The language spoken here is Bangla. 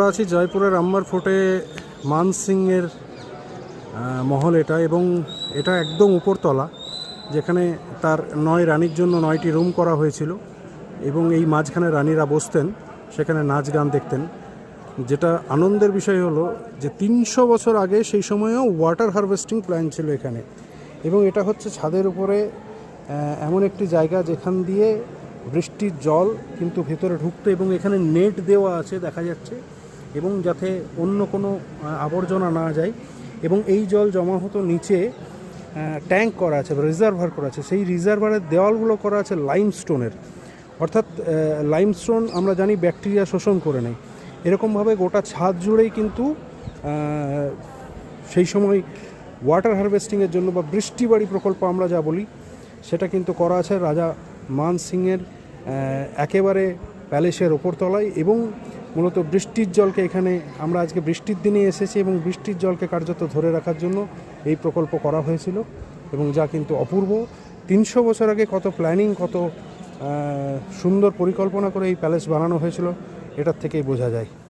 আমরা আছি জয়পুরের আম্বার ফোর্টে মান সিংয়ের মহল এটা, এবং এটা একদম উপরতলা, যেখানে তার 9 রানীর জন্য 9টি রুম করা হয়েছিল, এবং এই মাঝখানে রানীরা বসতেন, সেখানে নাচ গান দেখতেন। যেটা আনন্দের বিষয় হলো যে 300 বছর আগে সেই সময়েও ওয়াটার হারভেস্টিং প্ল্যান্ট ছিল এখানে, এবং এটা হচ্ছে ছাদের উপরে এমন একটি জায়গা যেখান দিয়ে বৃষ্টির জল কিন্তু ভেতরে ঢুকতো, এবং এখানে নেট দেওয়া আছে দেখা যাচ্ছে, এবং যাতে অন্য কোনো আবর্জনা না যায়, এবং এই জল জমা হতো নিচে, ট্যাঙ্ক করা আছে, রিজার্ভার করা আছে। সেই রিজার্ভারের দেওয়ালগুলো করা আছে লাইমস্টোনের, অর্থাৎ লাইমস্টোন আমরা জানি ব্যাকটেরিয়া শোষণ করে নেয়, এরকমভাবে গোটা ছাদ জুড়েই কিন্তু সেই সময় ওয়াটার হারভেস্টিংয়ের জন্য বা বৃষ্টিবাড়ি প্রকল্প আমরা যা বলি সেটা কিন্তু করা আছে রাজা মান সিংয়ের একেবারে প্যালেসের ওপরতলায়। এবং মূলত বৃষ্টির জলকে এখানে আমরা আজকে বৃষ্টির দিনে এসেছি, এবং বৃষ্টির জলকে কার্যত ধরে রাখার জন্য এই প্রকল্প করা হয়েছিল, এবং যা কিন্তু অপূর্ব। 300 বছর আগে কত প্ল্যানিং, কত সুন্দর পরিকল্পনা করে এই প্যালেস বানানো হয়েছিল, এটার থেকেই বোঝা যায়।